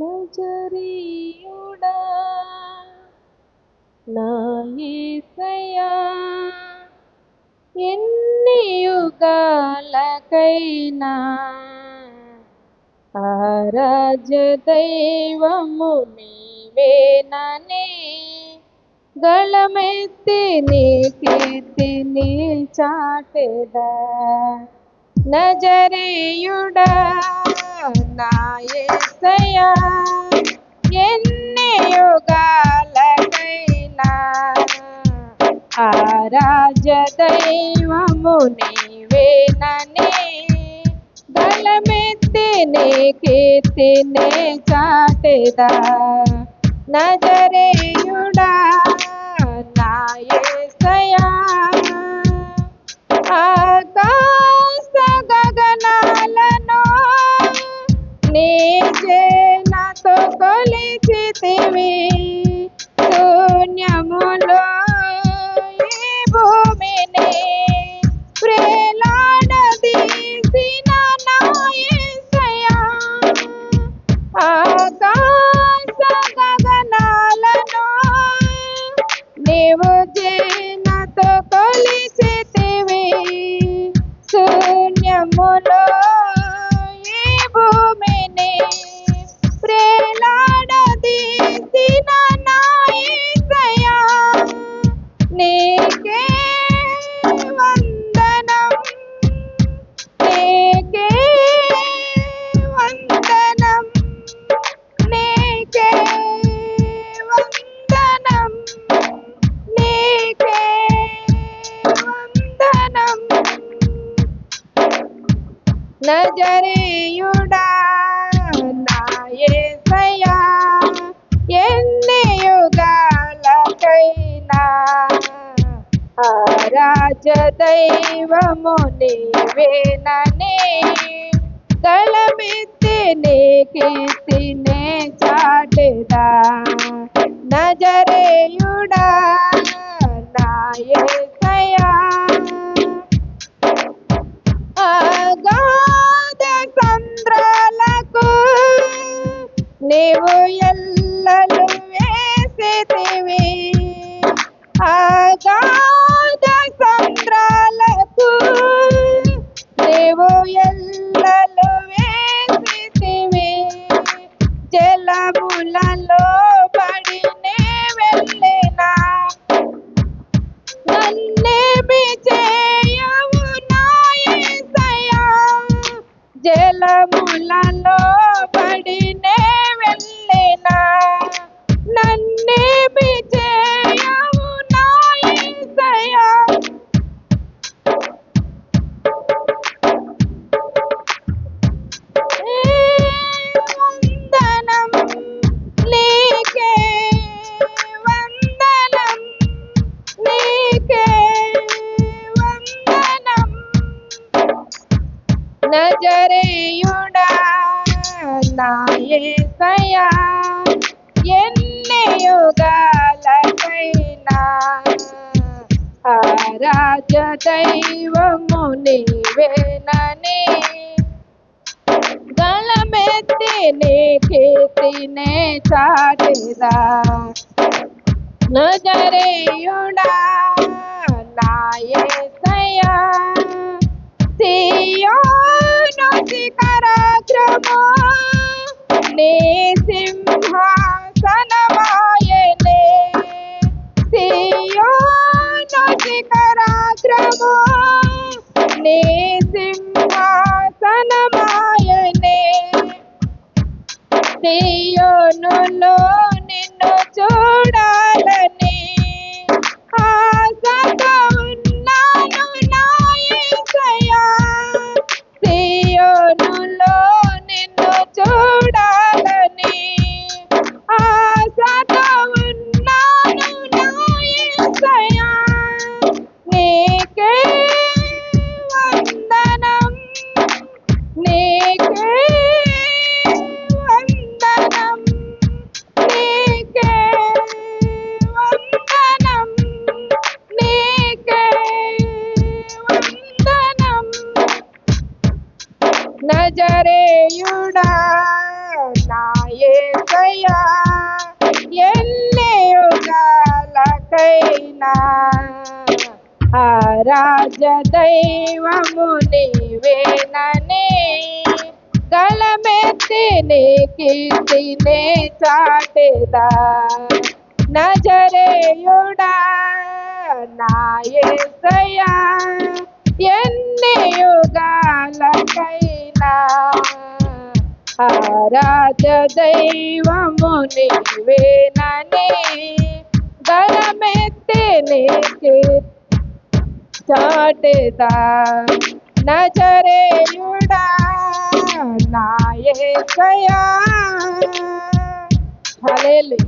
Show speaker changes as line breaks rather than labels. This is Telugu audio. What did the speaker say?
నజరీయుడా నా యేసయ్యా, ఎన్ని యుగాలకైనా ఆరాధ్య దైవము నీవేనని గళమెత్తి నీ కీర్తిని చాటెదా. నజరేయుడా నా యేసయ్యా, ఎన్ని యుగాలకైనా ఆరాధ్య దైవము నీవేనని గళమెత్తి నీ కీర్తిని చాటెదా. నజరేయుడా నా యేసయ్యా, ఆకాశ గగనాలను నీ చేనతో కొలిచితివి, శూన్యములో ఈ భూమిని ప్రేలాడదీసిన నా యేసయ్యా, ఆకాశ గగనాలను నీవు చేనతో కొలిచితివి, శూన్యములో ఈ భూమిని ప్రేలాడదీసిన నా యేసయ్యా, నీకే వందనం, నీకే వందనం, నీకే వందనం, నీకే వందనం. నజరేయుడా నా యేసయ్యా, ఎన్ని యుగాలకైనా ఆరాధ్య దైవము నీవేనని గళమెత్తి నీ కీర్తిని చాటెదా. నజరేయుడా నా యేసయ్యా, అగాధ సంద్రాలకు నీవు ఎల్లలు వేసితివి, అగాధ సంద్రాలకు నీవు ఎల్లలు వేసితివి, జలములలో పడినే వెళ్ళినా నన్నేమి చేయవు నా యేసయ్యా, జలములలో పడినే వెళ్ళినా నన్నేమి చేయవు నా యేసయ్యా. వందనం నీకే వందనం, నీకే వందనం. నజరేయుడా నా యేసయ్యా, ఎన్ని యుగాలకైనా ఆరాధ్య దైవము నీవేనని గళమెత్తి నీ కీర్తిని చాటెదా. నజరేయుడా నా యేసయ్యా, సియోను శిఖరాగ్రము నీ సింహాసనమాయెనే, సియోను శిఖరాగ్రము నీ సింహాసనమాయెనే, సియోనులో నిన్ను చూడాలని ఆశతో ఉన్నాను నా యేసయ్యా, సియోనులో నిన్ను చూడాలని ఆశతో ఉన్నాను నా యేసయ్యా, నీకే వందనం, నీకే వందనం, నీకే నీవేనా ఆరాధ్య దైవము నీవేనని గళమెత్తి నీ కీర్తినే చాటెదా నజరేయుడా నా యేసయ్యా ఎన్ని యుగాలకైనా ఆరాధ్య దైవము నీవేనని గళమెత్తి నీ కీర్తి చాటెదా నజరేయుడా నా యేసయ్యా హల్లెలూయా.